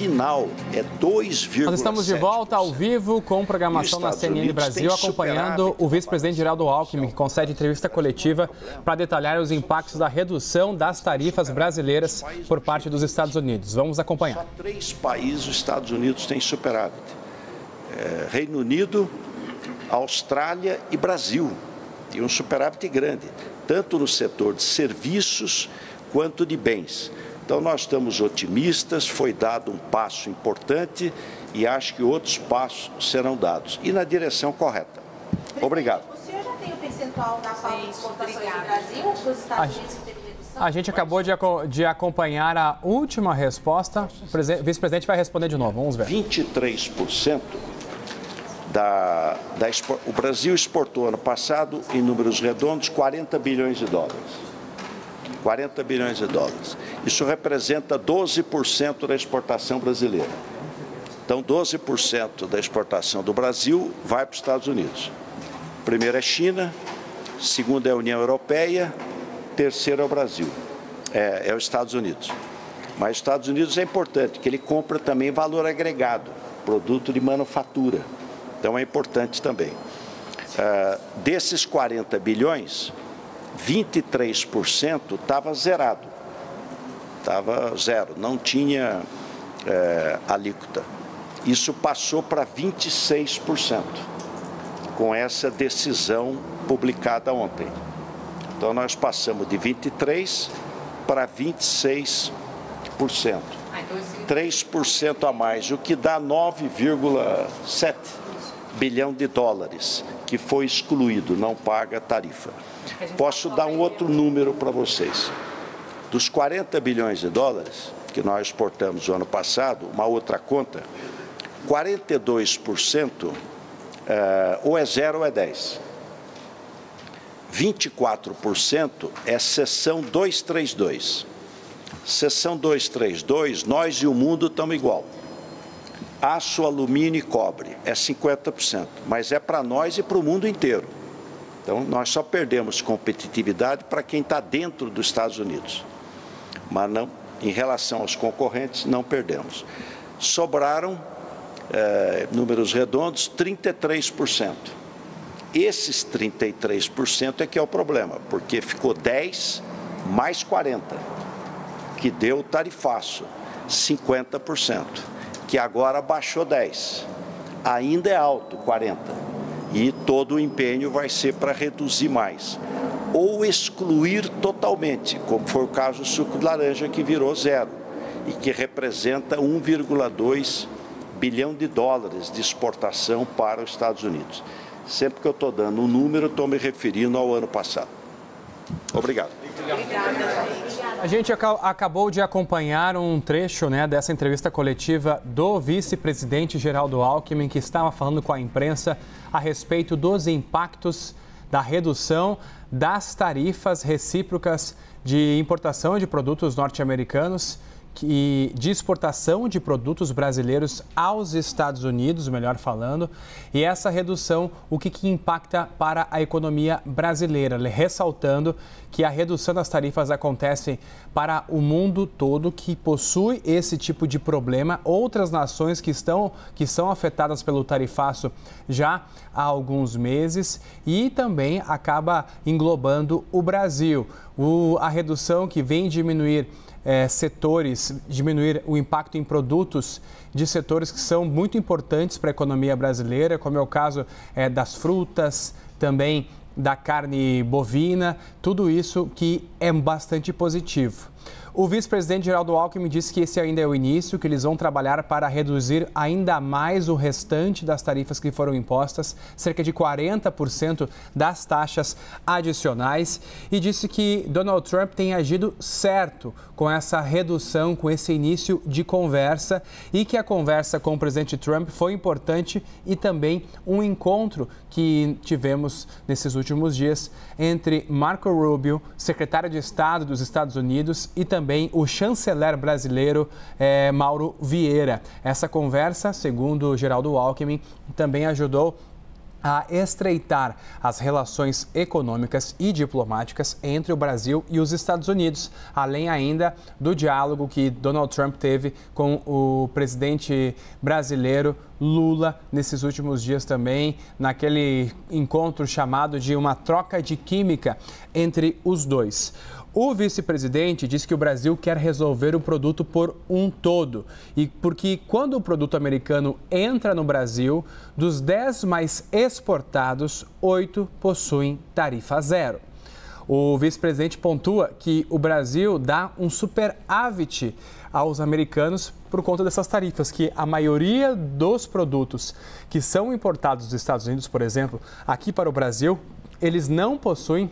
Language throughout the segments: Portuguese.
final é 2,7%. Nós estamos de volta ao vivo com programação na CNN Brasil, acompanhando o vice-presidente Geraldo Alckmin, que concede entrevista coletiva para detalhar os impactos da redução das tarifas brasileiras por parte dos Estados Unidos. Vamos acompanhar. Só 3 países os Estados Unidos têm superávit. Reino Unido, Austrália e Brasil. E um superávit grande, tanto no setor de serviços quanto de bens. Então, nós estamos otimistas, foi dado um passo importante e acho que outros passos serão dados e na direção correta. Obrigado. O senhor já tem o percentual da falta de exportações do Brasil ou dos Estados Unidos que teve redução? A gente acabou de acompanhar a última resposta. O vice-presidente vai responder de novo, vamos ver. 23% o Brasil exportou ano passado, em números redondos, 40 bilhões de dólares. 40 bilhões de dólares. Isso representa 12% da exportação brasileira. Então, 12% da exportação do Brasil vai para os Estados Unidos. Primeiro é China, segundo é a União Europeia, terceiro é o Brasil, é os Estados Unidos. Mas os Estados Unidos é importante, que ele compra também valor agregado, produto de manufatura. Então, é importante também. Desses 40 bilhões, 23% estava zerado, estava zero, não tinha alíquota. Isso passou para 26% com essa decisão publicada ontem. Então, nós passamos de 23% para 26%, 3% a mais, o que dá 9,7 bilhão de dólares, que foi excluído, não paga tarifa. Posso dar um outro número para vocês. Dos 40 bilhões de dólares que nós exportamos no ano passado, uma outra conta, 42% ou é 0 ou é 10. 24% é seção 232. Seção 232, nós e o mundo estamos igual. Aço, alumínio e cobre é 50%, mas é para nós e para o mundo inteiro. Então, nós só perdemos competitividade para quem está dentro dos Estados Unidos. Mas não, em relação aos concorrentes, não perdemos. Sobraram, números redondos, 33%. Esses 33% é que é o problema, porque ficou 10 mais 40, que deu o tarifaço, 50%. Que agora baixou 10, ainda é alto, 40, e todo o empenho vai ser para reduzir mais, ou excluir totalmente, como foi o caso do suco de laranja, que virou 0, e que representa 1,2 bilhão de dólares de exportação para os Estados Unidos. Sempre que eu estou dando um número, estou me referindo ao ano passado. Obrigado. A gente acabou de acompanhar um trecho, dessa entrevista coletiva do vice-presidente Geraldo Alckmin, que estava falando com a imprensa a respeito dos impactos da redução das tarifas recíprocas de importação de produtos norte-americanos e de exportação de produtos brasileiros aos Estados Unidos, melhor falando, e essa redução, o que impacta para a economia brasileira, ressaltando que a redução das tarifas acontece para o mundo todo que possui esse tipo de problema, outras nações que são afetadas pelo tarifaço já há alguns meses e também acaba englobando o Brasil. A redução que vem diminuir diminuir o impacto em produtos de setores que são muito importantes para a economia brasileira, como é o caso das frutas, também da carne bovina, tudo isso que é bastante positivo. O vice-presidente Geraldo Alckmin disse que esse ainda é o início, que eles vão trabalhar para reduzir ainda mais o restante das tarifas que foram impostas, cerca de 40% das taxas adicionais, e disse que Donald Trump tem agido certo com essa redução, com esse início de conversa, e que a conversa com o presidente Trump foi importante e também um encontro que tivemos nesses últimos dias entre Marco Rubio, secretário de Estado dos Estados Unidos, e também o chanceler brasileiro Mauro Vieira. Essa conversa, segundo Geraldo Alckmin, também ajudou a estreitar as relações econômicas e diplomáticas entre o Brasil e os Estados Unidos, além ainda do diálogo que Donald Trump teve com o presidente brasileiro Lula nesses últimos dias também, naquele encontro chamado de uma troca de química entre os dois. O vice-presidente disse que o Brasil quer resolver o produto por um todo, e porque quando o produto americano entra no Brasil, dos 10 mais exportados, 8 possuem tarifa zero. O vice-presidente pontua que o Brasil dá um superávit aos americanos por conta dessas tarifas, que a maioria dos produtos que são importados dos Estados Unidos, por exemplo, aqui para o Brasil, eles não possuem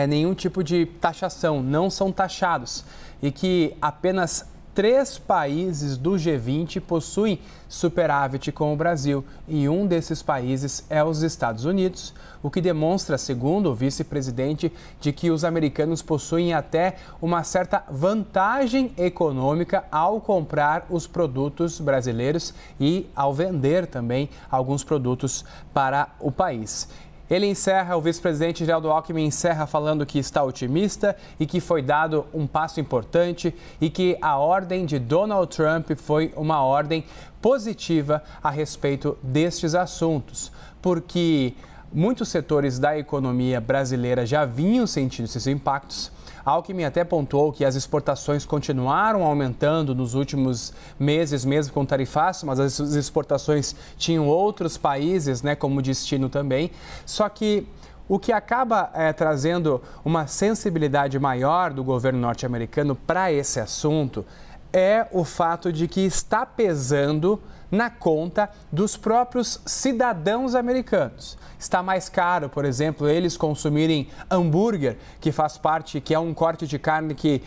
nenhum tipo de taxação, não são taxados, e que apenas 3 países do G20 possuem superávit com o Brasil, e um desses países é os Estados Unidos, o que demonstra, segundo o vice-presidente, de que os americanos possuem até uma certa vantagem econômica ao comprar os produtos brasileiros e ao vender também alguns produtos para o país. Ele encerra, o vice-presidente Geraldo Alckmin encerra falando que está otimista e que foi dado um passo importante e que a ordem de Donald Trump foi uma ordem positiva a respeito destes assuntos, porque muitos setores da economia brasileira já vinham sentindo esses impactos. Alckmin até pontuou que as exportações continuaram aumentando nos últimos meses, mesmo com tarifaço, mas as exportações tinham outros países, como destino também. Só que o que acaba trazendo uma sensibilidade maior do governo norte-americano para esse assunto é o fato de que está pesando na conta dos próprios cidadãos americanos. Está mais caro, por exemplo, eles consumirem hambúrguer, que é um corte de carne que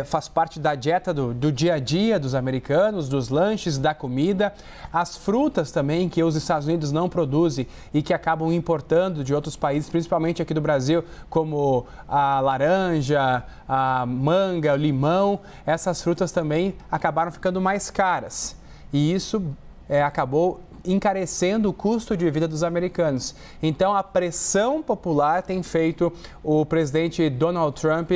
faz parte da dieta do dia a dia dos americanos, dos lanches, da comida. As frutas também, que os Estados Unidos não produzem e que acabam importando de outros países, principalmente aqui do Brasil, como a laranja, a manga, o limão. Essas frutas também acabaram ficando mais caras. E isso acabou encarecendo o custo de vida dos americanos. Então, a pressão popular tem feito o presidente Donald Trump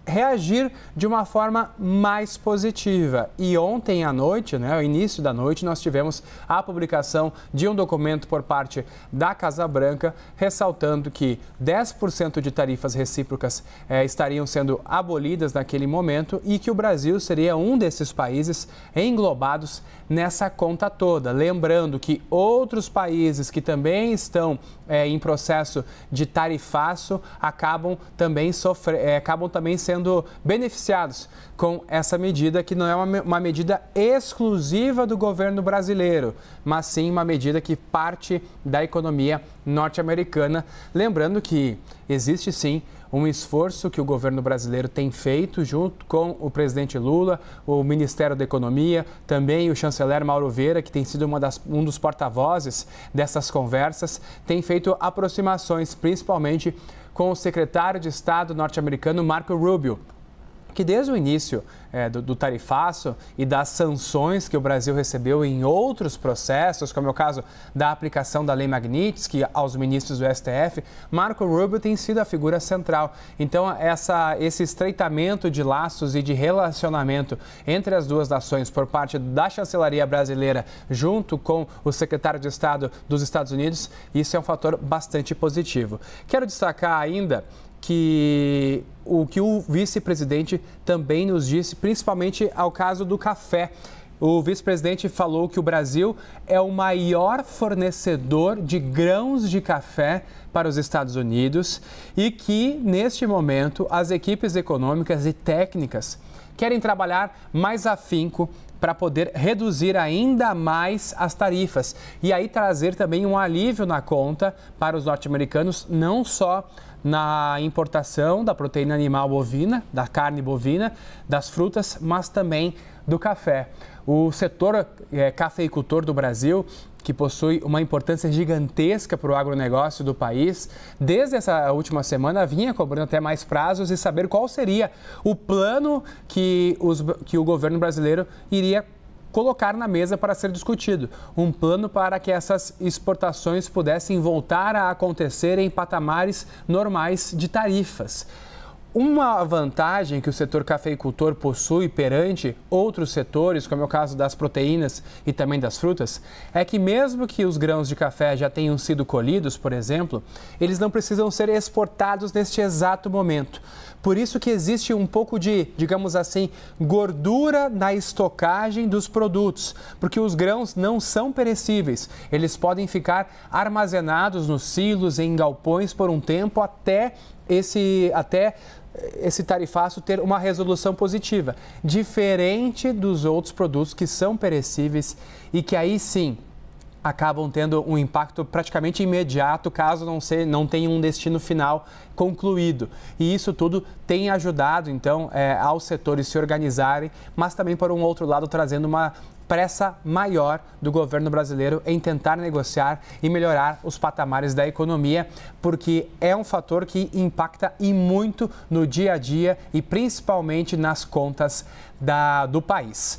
reagir de uma forma mais positiva. E ontem à noite, ao início da noite, nós tivemos a publicação de um documento por parte da Casa Branca, ressaltando que 10% de tarifas recíprocas estariam sendo abolidas naquele momento e que o Brasil seria um desses países englobados nessa conta toda. Lembrando que outros países que também estão em processo de tarifaço acabam também sendo beneficiados com essa medida, que não é uma medida exclusiva do governo brasileiro, mas sim uma medida que parte da economia norte-americana. Lembrando que existe sim um esforço que o governo brasileiro tem feito junto com o presidente Lula, o Ministério da Economia, também o chanceler Mauro Vieira, que tem sido um dos porta-vozes dessas conversas, tem feito aproximações, principalmente com o secretário de Estado norte-americano Marco Rubio, que desde o início do tarifaço e das sanções que o Brasil recebeu em outros processos, como é o caso da aplicação da Lei Magnitsky aos ministros do STF, Marco Rubio tem sido a figura central. Então, esse estreitamento de laços e de relacionamento entre as duas nações por parte da chancelaria brasileira junto com o secretário de Estado dos Estados Unidos, isso é um fator bastante positivo. Quero destacar ainda que o vice-presidente também nos disse, principalmente ao caso do café. O vice-presidente falou que o Brasil é o maior fornecedor de grãos de café para os Estados Unidos e que, neste momento, as equipes econômicas e técnicas querem trabalhar mais afinco para poder reduzir ainda mais as tarifas e aí trazer também um alívio na conta para os norte-americanos, não só na importação da proteína animal bovina, da carne bovina, das frutas, mas também do café. O setor cafeicultor do Brasil, que possui uma importância gigantesca para o agronegócio do país, desde essa última semana vinha cobrando até mais prazos e saber qual seria o plano que o governo brasileiro iria colocar na mesa para ser discutido. Um plano para que essas exportações pudessem voltar a acontecer em patamares normais de tarifas. Uma vantagem que o setor cafeicultor possui perante outros setores, como é o caso das proteínas e também das frutas, é que mesmo que os grãos de café já tenham sido colhidos, por exemplo, eles não precisam ser exportados neste exato momento. Por isso que existe um pouco de, digamos assim, gordura na estocagem dos produtos, porque os grãos não são perecíveis. Eles podem ficar armazenados nos silos, em galpões por um tempo até esse tarifaço ter uma resolução positiva, diferente dos outros produtos que são perecíveis e que aí sim acabam tendo um impacto praticamente imediato caso não tenha um destino final concluído. E isso tudo tem ajudado, então, aos setores se organizarem, mas também, por um outro lado, trazendo uma pressa maior do governo brasileiro em tentar negociar e melhorar os patamares da economia, porque é um fator que impacta e muito no dia a dia e principalmente nas contas do país.